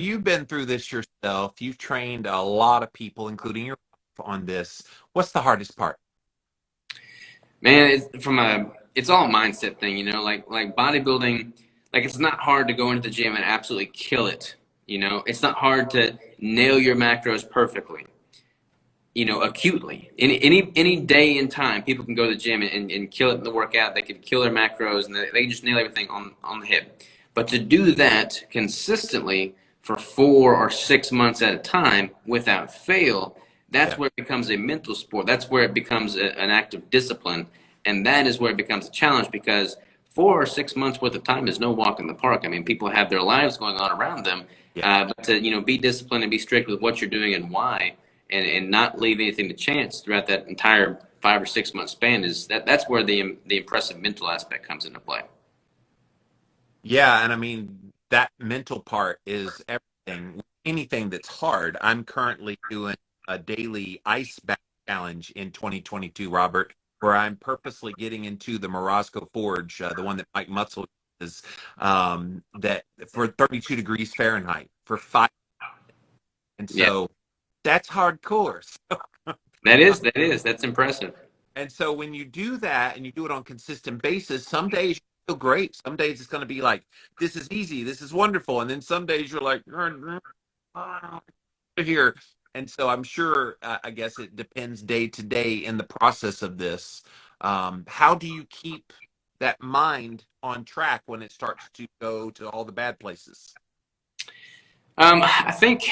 You've been through this yourself. You've trained a lot of people, including your wife, on this. What's the hardest part? Man, it's all a mindset thing, like bodybuilding, like it's not hard to go into the gym and absolutely kill it. It's not hard to nail your macros perfectly, acutely. Any day in time, people can go to the gym and kill it in the workout. They can kill their macros and they can just nail everything on the hip. But to do that consistently for 4 or 6 months at a time without fail, that's Yeah. where it becomes a mental sport. That's where it becomes an act of discipline. And that is where it becomes a challenge because 4 or 6 months worth of time is no walk in the park. I mean, people have their lives going on around them. Yeah. But to, be disciplined and be strict with what you're doing and why, and not leave anything to chance throughout that entire 5 or 6 month span that's where the impressive mental aspect comes into play. Yeah, and I mean that mental part is everything. Anything that's hard. I'm currently doing a daily ice bath challenge in 2022, Robert, where I'm purposely getting into the Morosco Forge, the one that Mike Mutzel is, that for 32 degrees Fahrenheit for 5. And Yeah, so that's hardcore. that's impressive. And so when you do that and you do it on a consistent basis, some days you feel great. Some days it's going to be like, this is easy, this is wonderful. And then some days you're like, here. And so I'm sure, I guess it depends day to day in the process of this. How do you keep that mind on track when it starts to go to all the bad places? I think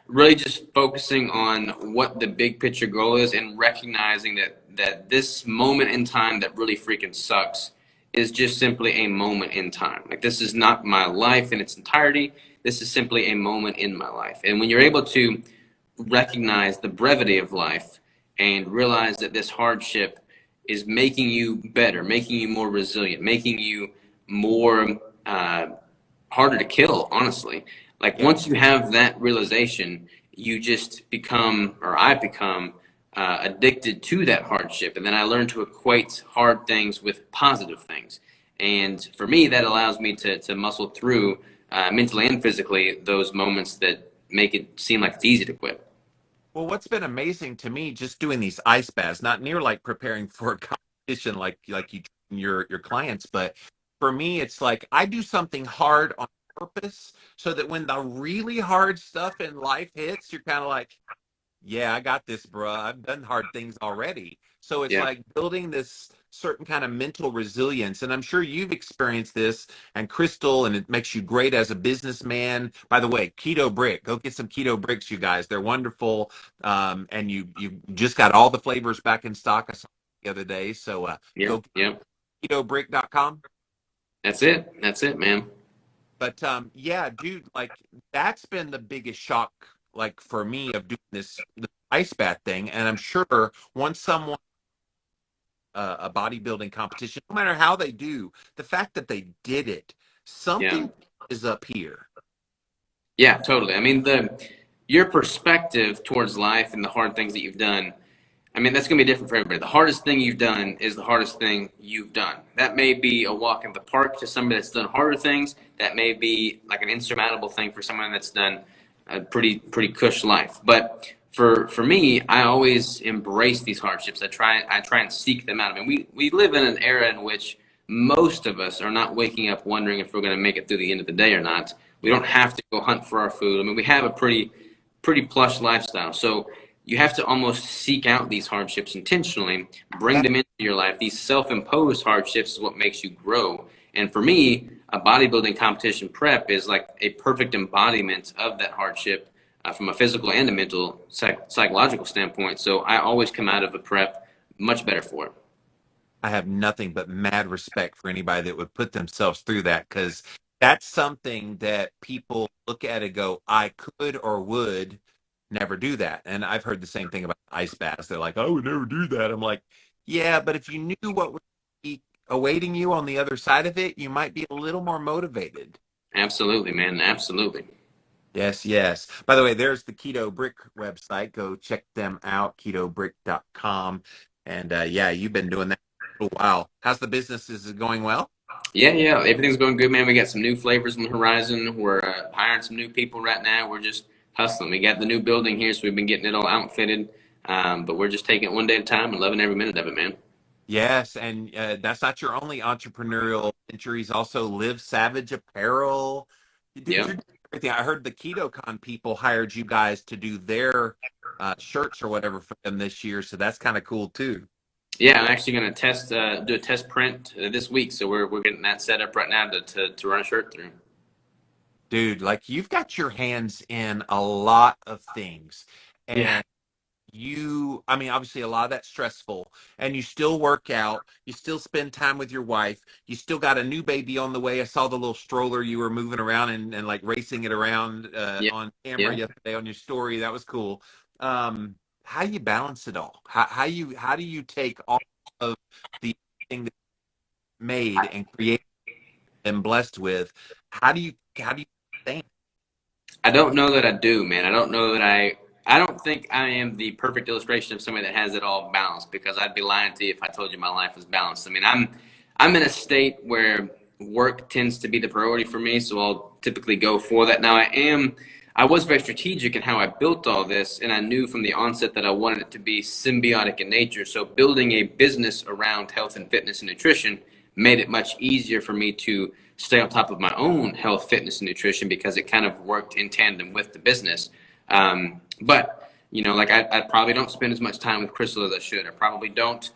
really just focusing on what the big picture goal is and recognizing that this moment in time that really freaking sucks is just simply a moment in time. Like this is not my life in its entirety. This is simply a moment in my life. And when you're able to recognize the brevity of life and realize that this hardship is making you better, making you more resilient, making you more harder to kill, honestly. Like Yeah. once you have that realization, you just become, or I become, addicted to that hardship. And then I learn to equate hard things with positive things. And for me, that allows me to muscle through mentally and physically those moments that make it seem like it's easy to quit. Well, what's been amazing to me just doing these ice baths, not near like preparing for a competition like you train your clients, but for me it's like I do something hard on purpose so that when the really hard stuff in life hits, you're kind of like, yeah, I got this, bruh. I've done hard things already. So it's Yeah. like building this certain kind of mental resilience. And I'm sure you've experienced this and Crystal, and it makes you great as a businessman. By the way, Keto Brick, go get some Keto Bricks, you guys. They're wonderful. And you just got all the flavors back in stock I saw the other day. So Yeah. go Yeah. ketobrick.com. That's it. That's it, man. But yeah, dude, like that's been the biggest shock, like for me, of doing this ice bath thing. And I'm sure once someone a bodybuilding competition, no matter how they do, the fact that they did it, Yeah. something is up here. Yeah, totally. I mean, your perspective towards life and the hard things that you've done, I mean, that's going to be different for everybody. The hardest thing you've done is the hardest thing you've done. That may be a walk in the park to somebody that's done harder things. That may be like an insurmountable thing for someone that's done a pretty cush life. But for me, I always embrace these hardships. I try and seek them out. I mean, we live in an era in which most of us are not waking up wondering if we're going to make it through the end of the day or not. We don't have to go hunt for our food. I mean, we have a pretty plush lifestyle. So you have to almost seek out these hardships intentionally, bring That them into your life. These self-imposed hardships is what makes you grow. And for me, a bodybuilding competition prep is like a perfect embodiment of that hardship from a physical and a mental psychological standpoint. So I always come out of a prep much better for it. I have nothing but mad respect for anybody that would put themselves through that because that's something that people look at and go, I could or would never do that. And I've heard the same thing about ice baths. They're like, I would never do that. I'm like, yeah, but if you knew what would be awaiting you on the other side of it, you might be a little more motivated. Absolutely, man. Absolutely. Yes, yes. By the way, there's the Keto Brick website. Go check them out, ketobrick.com. And yeah, you've been doing that for a while. How's the business? Is it going well? Yeah. Everything's going good, man. We got some new flavors on the horizon. We're hiring some new people right now. We're just hustling. We got the new building here, so we've been getting it all outfitted. But we're just taking it one day at a time and loving every minute of it, man. Yes, and that's not your only entrepreneurial venture. He's also Live Savage Apparel. Dude, you're Yep. doing everything. I heard the KetoCon people hired you guys to do their shirts or whatever for them this year, so that's kind of cool too. Yeah, I'm actually going to do a test print this week. So we're getting that set up right now to run a shirt through. Dude, like you've got your hands in a lot of things. Yeah. And I mean, obviously a lot of that's stressful, and you still work out, you still spend time with your wife, you still got a new baby on the way. I saw the little stroller you were moving around and like racing it around Yeah. on camera Yeah. yesterday on your story. That was cool. How do you balance it all? How do you take all of the thing that you made and created and blessed with? How do you think? I don't know that I do, man. I don't know that I don't think I am the perfect illustration of somebody that has it all balanced, because I'd be lying to you if I told you my life was balanced. I mean, I'm in a state where work tends to be the priority for me, so I'll typically go for that. Now I was very strategic in how I built all this, and I knew from the onset that I wanted it to be symbiotic in nature. So building a business around health and fitness and nutrition made it much easier for me to stay on top of my own health, fitness, and nutrition, because it kind of worked in tandem with the business. But like I probably don't spend as much time with Crystal as I should. I probably don't,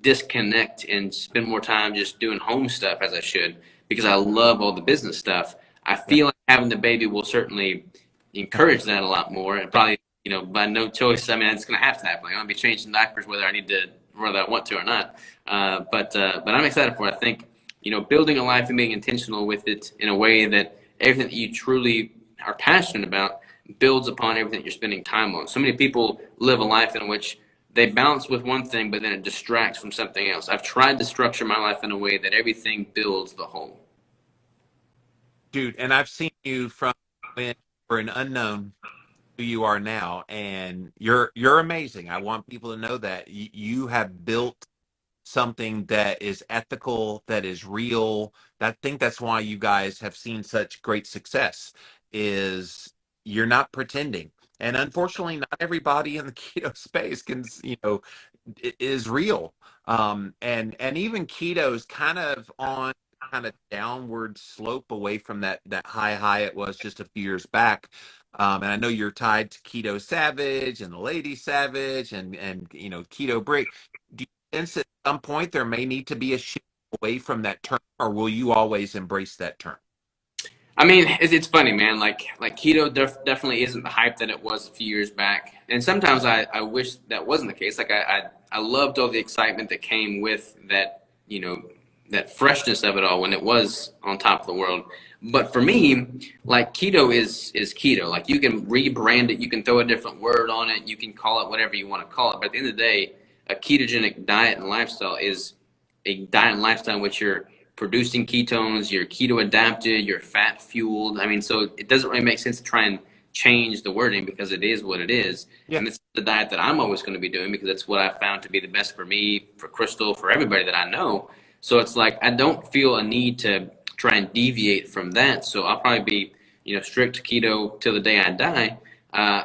disconnect and spend more time just doing home stuff as I should, because I love all the business stuff. I feel like having the baby will certainly encourage that a lot more, and probably, by no choice. I mean, it's going to have to happen. I'm going to be changing diapers whether I want to or not. But I'm excited for it. I think, building a life and being intentional with it in a way that everything that you truly are passionate about builds upon everything that you're spending time on. So many people live a life in which they balance with one thing, but then it distracts from something else. I've tried to structure my life in a way that everything builds the whole. Dude, and I've seen you from when you were an unknown who you are now, and you're amazing. I want people to know that you have built something that is ethical, that is real. I think that's why you guys have seen such great success, is you're not pretending. And unfortunately, not everybody in the keto space is real. And even keto is kind of on kind of downward slope away from that high it was just a few years back. And I know you're tied to Keto Savage and the Lady Savage and Keto Brick. Do you sense at some point there may need to be a shift away from that term, or will you always embrace that term? I mean, it's funny, man. Like keto definitely isn't the hype that it was a few years back, and sometimes I wish that wasn't the case. Like I loved all the excitement that came with that, that freshness of it all when it was on top of the world. But for me, like keto is keto. Like you can rebrand it, you can throw a different word on it, you can call it whatever you want to call it. But at the end of the day, a ketogenic diet and lifestyle is a diet and lifestyle in which you're producing ketones, you're keto adapted, you're fat fueled. I mean, so it doesn't really make sense to try and change the wording, because it is what it is. Yeah. And it's the diet that I'm always going to be doing, because that's what I found to be the best for me, for Crystal, for everybody that I know. So it's like I don't feel a need to try and deviate from that. So I'll probably be, strict keto till the day I die.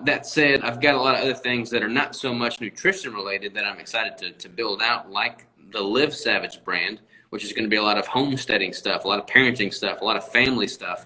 That said, I've got a lot of other things that are not so much nutrition related that I'm excited to build out, like the Live Savage brand, which is going to be a lot of homesteading stuff, a lot of parenting stuff, a lot of family stuff.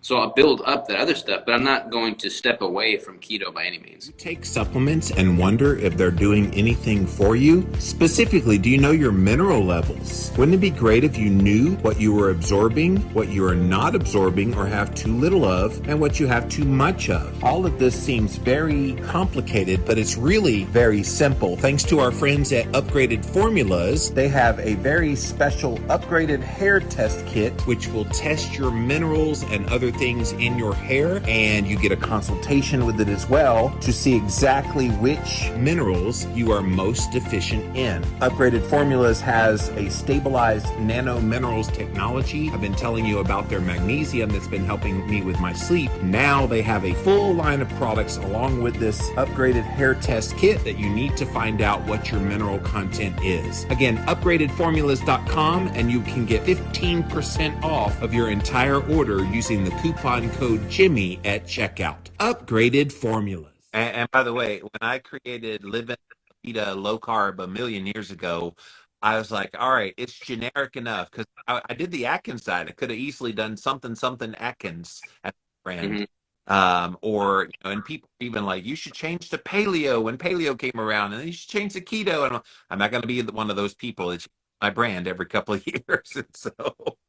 So I'll build up that other stuff, but I'm not going to step away from keto by any means. You take supplements and wonder if they're doing anything for you? Specifically, do you know your mineral levels? Wouldn't it be great if you knew what you were absorbing, what you are not absorbing or have too little of, and what you have too much of? All of this seems very complicated, but it's really very simple. Thanks to our friends at Upgraded Formulas, they have a very special upgraded hair test kit, which will test your minerals minerals and other things in your hair, and you get a consultation with it as well to see exactly which minerals you are most deficient in. Upgraded Formulas has a stabilized nano minerals technology. I've been telling you about their magnesium that's been helping me with my sleep. Now they have a full line of products along with this upgraded hair test kit that you need to find out what your mineral content is. Again, upgradedformulas.com, and you can get 15% off of your entire order using the coupon code Jimmy at checkout. Upgraded Formulas. And by the way, when I created Living Keto Low Carb a million years ago, I was like, all right, it's generic enough, because I did the Atkins diet. I could have easily done something Atkins at the brand. Mm-hmm. Or, and people even like, you should change to paleo when paleo came around, and then you should change to keto. And I'm not going to be one of those people. It's my brand every couple of years. And so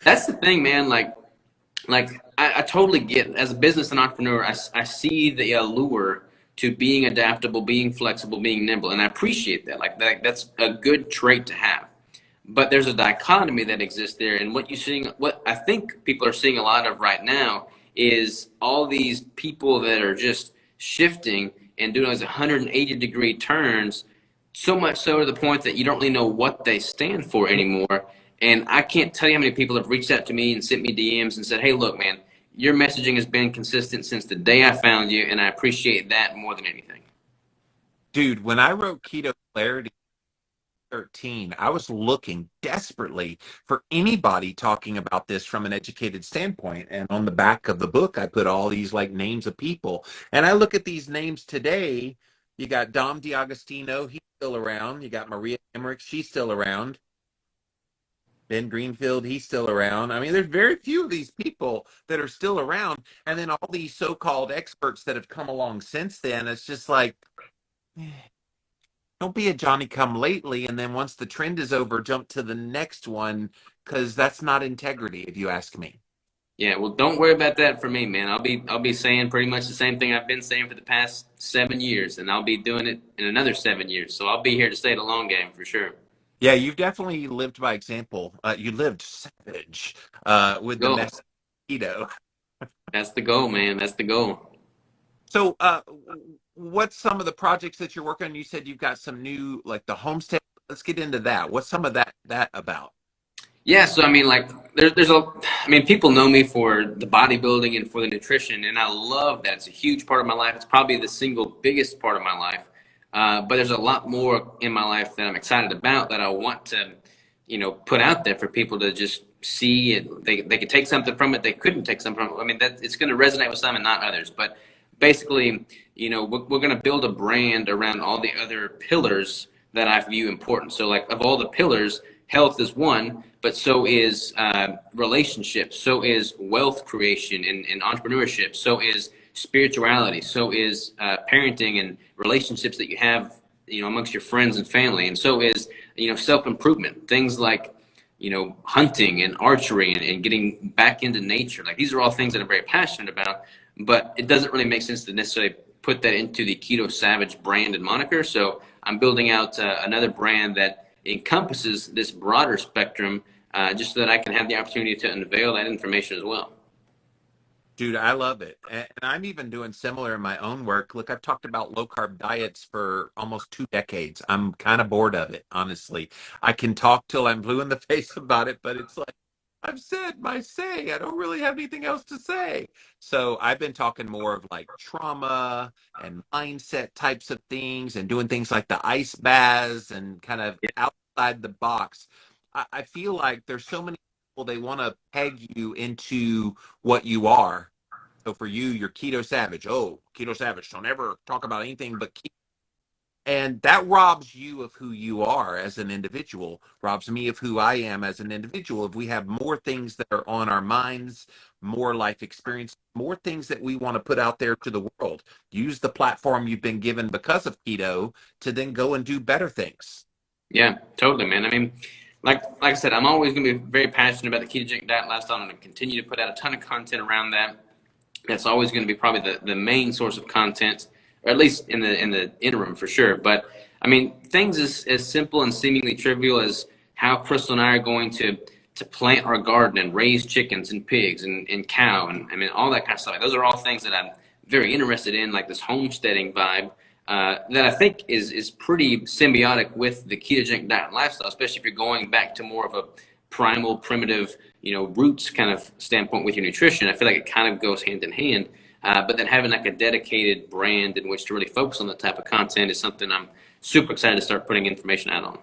That's the thing, man. I totally get it. As a business and entrepreneur, I see the allure to being adaptable, being flexible, being nimble, and I appreciate that. That's a good trait to have. But there's a dichotomy that exists there, and what I think people are seeing a lot of right now is all these people that are just shifting and doing those 180-degree turns, so much so to the point that you don't really know what they stand for anymore. And I can't tell you how many people have reached out to me and sent me DMs and said, hey, look, man, your messaging has been consistent since the day I found you, and I appreciate that more than anything. Dude, when I wrote Keto Clarity 13, I was looking desperately for anybody talking about this from an educated standpoint. And on the back of the book, I put all these like names of people. And I look at these names today. You got Dom DiAgostino, he's still around. You got Maria Emmerich, she's still around. Ben Greenfield, he's still around. I mean, there's very few of these people that are still around. And then all these so-called experts that have come along since then, it's just like, don't be a Johnny come lately, and then once the trend is over, jump to the next one, because that's not integrity, if you ask me. Yeah, well, don't worry about that for me, man. I'll be saying pretty much the same thing I've been saying for the past 7 years, and I'll be doing it in another 7 years. So I'll be here to stay the long game for sure. Yeah, you've definitely lived by example. You lived savage with the Go. mess keto. That's the goal, man. That's the goal. So, what's some of the projects that you're working on? You said you've got some new, like the homestead. Let's get into that. What's some of that about? Yeah, so I mean, people know me for the bodybuilding and for the nutrition, and I love that. It's a huge part of my life. It's probably the single biggest part of my life. But there's a lot more in my life that I'm excited about that I want to, put out there for people to just see. And they could take something from it. They couldn't take something from it. I mean, it's going to resonate with some and not others. But basically, we're going to build a brand around all the other pillars that I view important. So like of all the pillars, health is one, but so is relationships, so is wealth creation and entrepreneurship, so is spirituality, so is parenting and relationships that you have, amongst your friends and family, and so is, self-improvement, things like, hunting and archery and getting back into nature. Like these are all things that I'm very passionate about, but it doesn't really make sense to necessarily put that into the Keto Savage brand and moniker. So I'm building out another brand that encompasses this broader spectrum, just so that I can have the opportunity to unveil that information as well. Dude, I love it. And I'm even doing similar in my own work. Look, I've talked about low carb diets for almost 2 decades. I'm kind of bored of it, honestly. I can talk till I'm blue in the face about it, but it's like, I've said my say. I don't really have anything else to say. So I've been talking more of like trauma and mindset types of things, and doing things like the ice baths and kind of outside the box. I feel like there's so many people, they want to peg you into what you are. So for you, you're Keto Savage. Oh, Keto Savage. Don't ever talk about anything but keto. And that robs you of who you are as an individual, robs me of who I am as an individual. If we have more things that are on our minds, more life experience, more things that we want to put out there to the world, use the platform you've been given because of keto to then go and do better things. Yeah, totally, man. I mean, like I said, I'm always going to be very passionate about the ketogenic diet lifestyle. I'm going to continue to put out a ton of content around that. That's always going to be probably the main source of content, or at least in the interim for sure. But I mean, things as simple and seemingly trivial as how Crystal and I are going to to plant our garden and raise chickens and pigs and cow and I mean all that kind of stuff. Those are all things that I'm very interested in, like this homesteading vibe that I think is pretty symbiotic with the ketogenic diet and lifestyle, especially if you're going back to more of a primal, primitive, roots kind of standpoint with your nutrition. I feel like it kind of goes hand in hand. But then having like a dedicated brand in which to really focus on that type of content is something I'm super excited to start putting information out on.